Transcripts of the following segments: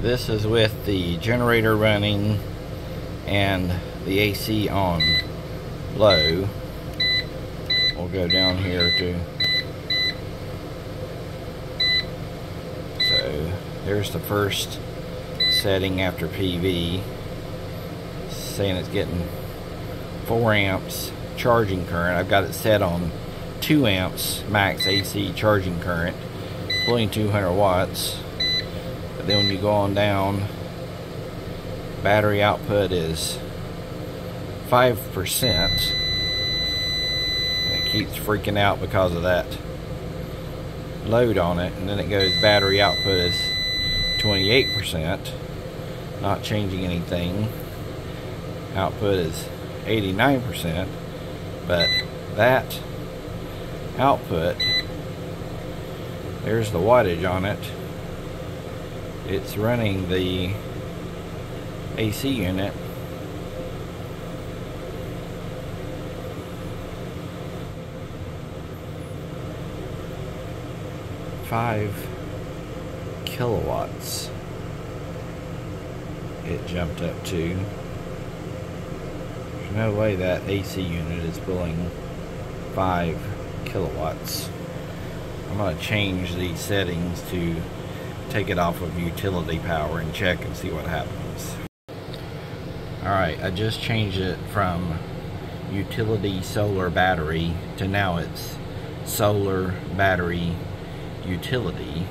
This is with the generator running and the AC on low. We'll go down here too. So there's the first setting after PV, saying it's getting 4 amps charging current. I've got it set on 2 amps max AC charging current, pulling 200 watts. But then when you go on down, battery output is 5%. And it keeps freaking out because of that load on it. And then it goes, battery output is 28%, not changing anything. Output is 89%, but that output, there's the wattage on it. It's running the AC unit $5 kilowatts. It jumped up to. There's no way that AC unit is pulling 5 kilowatts. I'm going to change these settings to take it off of utility power and check and see what happens. Alright, I just changed it from utility solar battery to now it's solar battery utility,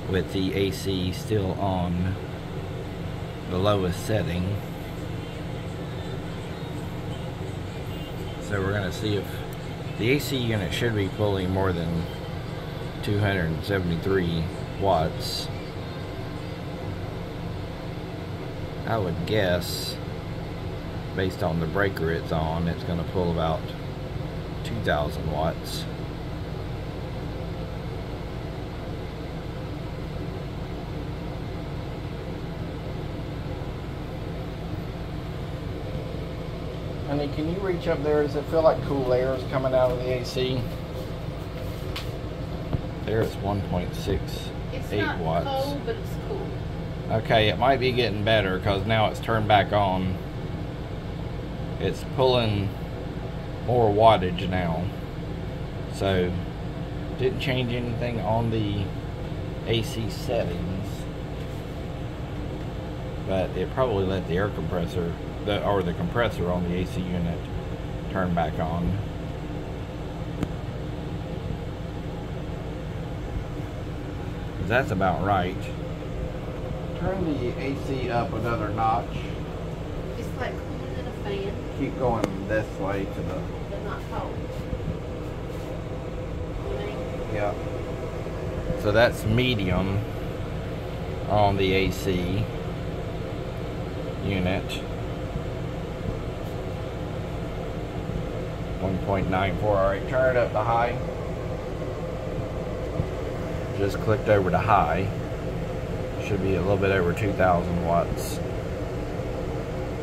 with the AC still on the lowest setting. So we're going to see if the AC unit should be pulling more than 273 watts. I would guess, based on the breaker it's on, it's going to pull about 2,000 watts. Honey, can you reach up there? Does it feel like cool air is coming out of the AC? There it's 1.68 It's not watts. cold, but it's cool. Okay, it might be getting better because now it's turned back on. It's pulling more wattage now. So, didn't change anything on the AC settings, but it probably let the air compressor, or the compressor on the AC unit turn back on. That's about right. Turn the AC up another notch. It's like cooler than a fan, Keep going this way to the... but not cold. You know? Yeah. So that's medium on the AC unit. 1.94. Alright, turn it up to high. Just clicked over to high. Should be a little bit over 2,000 watts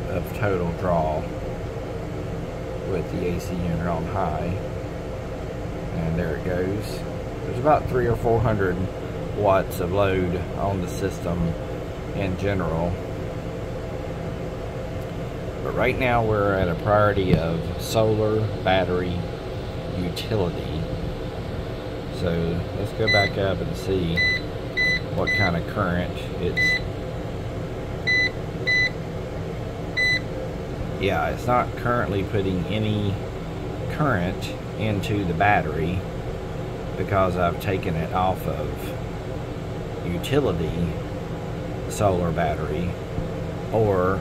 of total draw with the AC unit on high. And there it goes. There's about 300 or 400 watts of load on the system in general. But right now we're at a priority of solar battery utility. So let's go back up and see what kind of current it's... Yeah, it's not currently putting any current into the battery because I've taken it off of utility solar battery or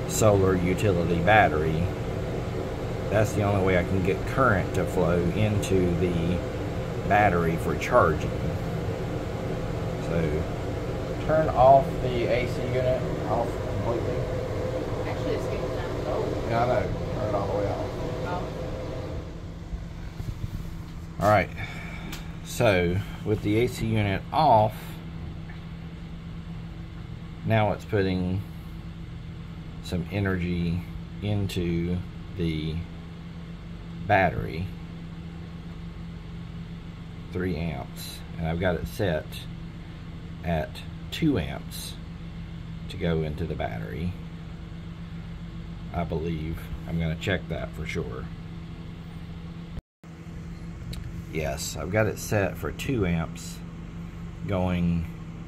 solar utility battery. That's the only way I can get current to flow into the battery for charging. So turn off the AC unit off completely. Actually, it's getting down cold. Yeah, I know. Turn it all the way off. Oh. Alright, so with the AC unit off, now it's putting some energy into the battery, 3 amps, and I've got it set at 2 amps to go into the battery. I believe. I'm going to check that for sure. Yes, I've got it set for 2 amps going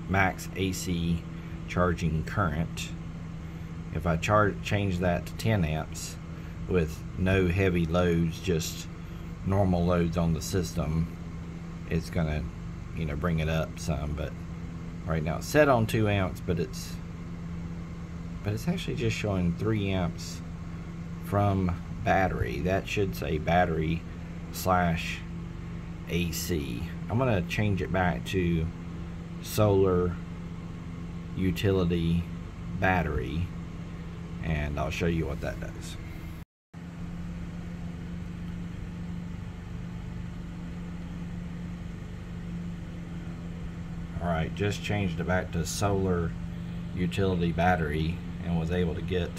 max AC charging current. If I change that to 10 amps with no heavy loads, just normal loads on the system, it's gonna, you know, bring it up some. But right now it's set on 2 amps, but it's actually just showing 3 amps from battery. That should say battery slash AC. I'm gonna change it back to solar utility battery, and I'll show you what that does. Alright, just changed it back to solar utility battery and was able to get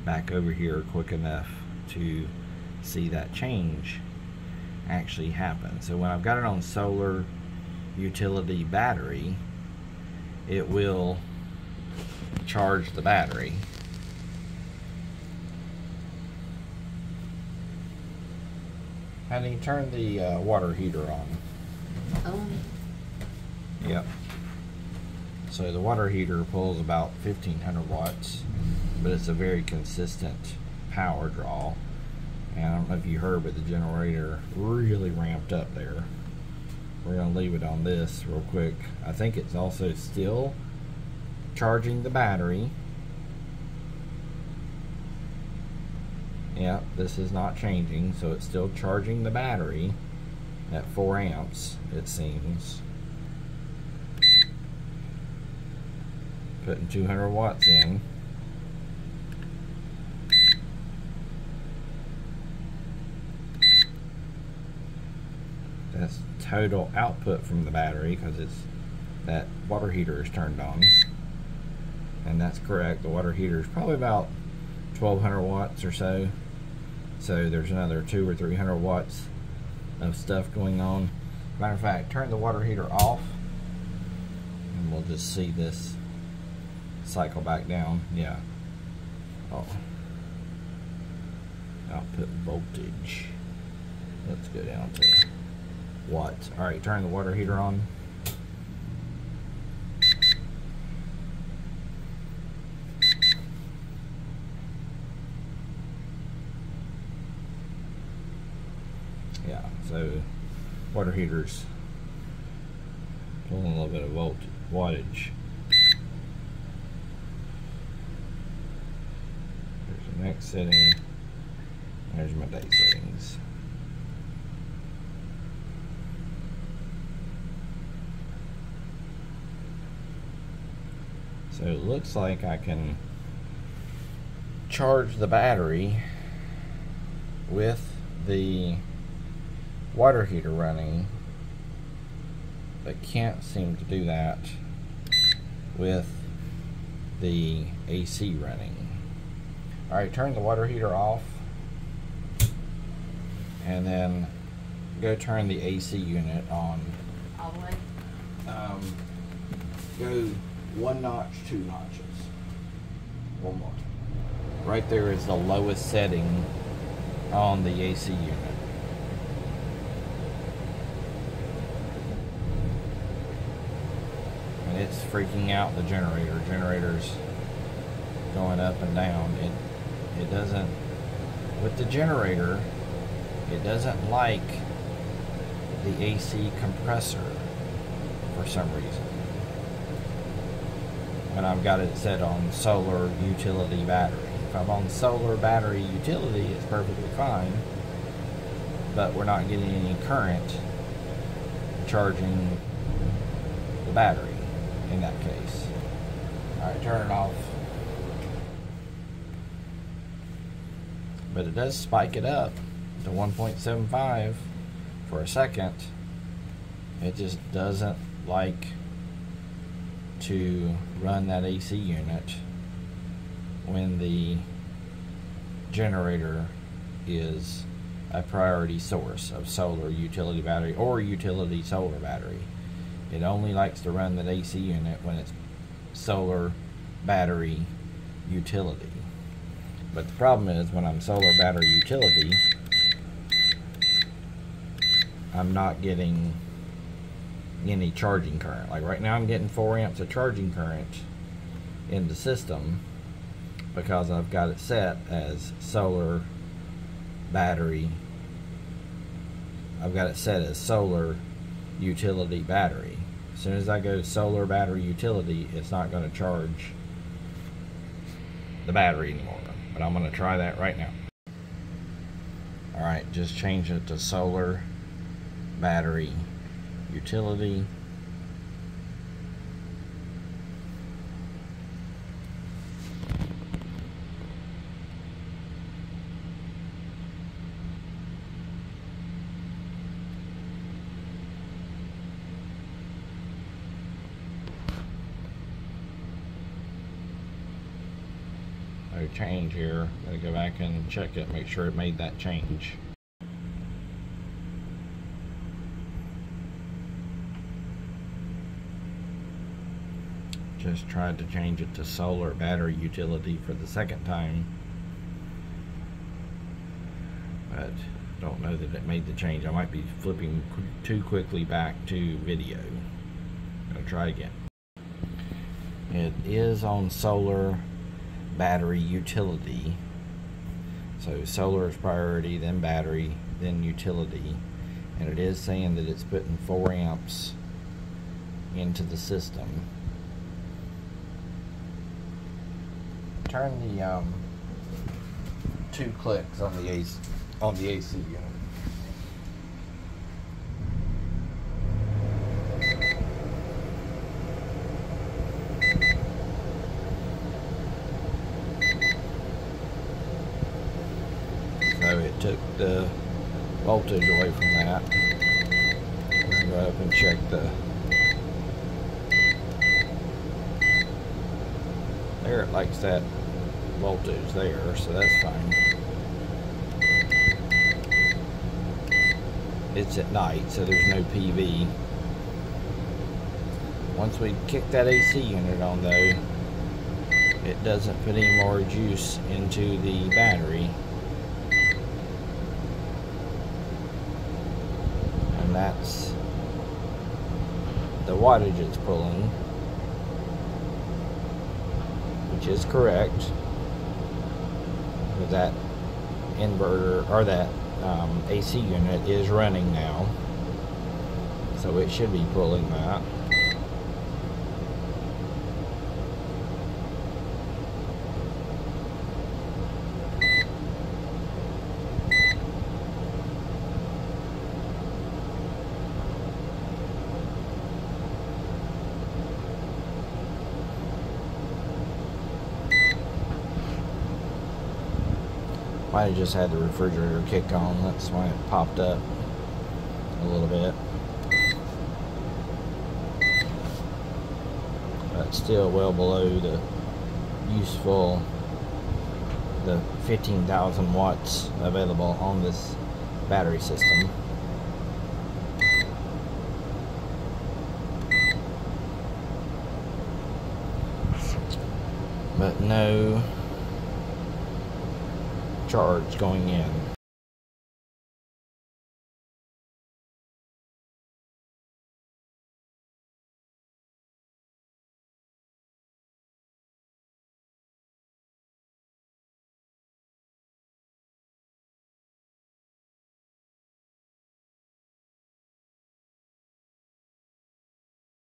back over here quick enough to see that change actually happen. So when I've got it on solar utility battery, it will charge the battery. Honey, turn the water heater on. Yep. So the water heater pulls about 1500 watts, but it's a very consistent power draw. And I don't know if you heard, but the generator really ramped up there. We're going to leave it on this real quick. I think it's also still charging the battery. Yeah, this is not changing, so it's still charging the battery at 4 amps, it seems. Putting 200 watts in. That's total output from the battery, because it's that water heater is turned on. And that's correct. The water heater is probably about 1200 watts or so. So there's another 200 or 300 watts of stuff going on. Matter of fact, turn the water heater off and we'll just see this cycle back down. Yeah. Oh. Output voltage. Let's go down to watts. Alright, turn the water heater on. Yeah, so water heater's pulling a little bit of wattage. There's the next setting. There's my day settings. So it looks like I can charge the battery with the water heater running, but can't seem to do that with the AC running. Alright, turn the water heater off and then go turn the AC unit on. All the way? Go 1 notch, 2 notches. One more. Right there is the lowest setting on the AC unit. And it's freaking out the generator. Generator's going up and down. It doesn't, with the generator, it doesn't like the AC compressor for some reason. When I've got it set on solar utility battery. If I'm on solar battery utility, it's perfectly fine, but we're not getting any current charging the battery in that case. Alright, turn it off. But it does spike it up to 1.75 for a second. It just doesn't like to run that AC unit when the generator is a priority source of solar utility battery or utility solar battery. It only likes to run that AC unit when it's solar battery utility. But the problem is when I'm solar battery utility, I'm not getting any charging current. Like right now I'm getting 4 amps of charging current in the system because I've got it set as solar battery. I've got it set as solar utility battery. As soon as I go to solar battery utility, it's not going to charge the battery anymore. But I'm going to try that right now. Alright, just change it to solar battery utility. No change here. Gotta go back and check it, make sure it made that change. Just tried to change it to solar battery utility for the second time, but don't know that it made the change. I might be flipping too quickly back to video. Gonna try again. It is on solar battery utility, so solar is priority, then battery, then utility, and it is saying that it's putting 4 amps into the system. Turn the 2 clicks on the AC unit. So it took the voltage away from that. I'll go up and check the. There, it likes that voltage there, so that's fine. It's at night, so there's no PV. Once we kick that AC unit on though, it doesn't put any more juice into the battery. And that's the wattage it's pulling, which is correct. With that inverter, or that AC unit is running now, so it should be pulling that. Might have just had the refrigerator kick on, that's why it popped up a little bit. But still well below the useful, the 15,000 watts available on this battery system. But no charge going in.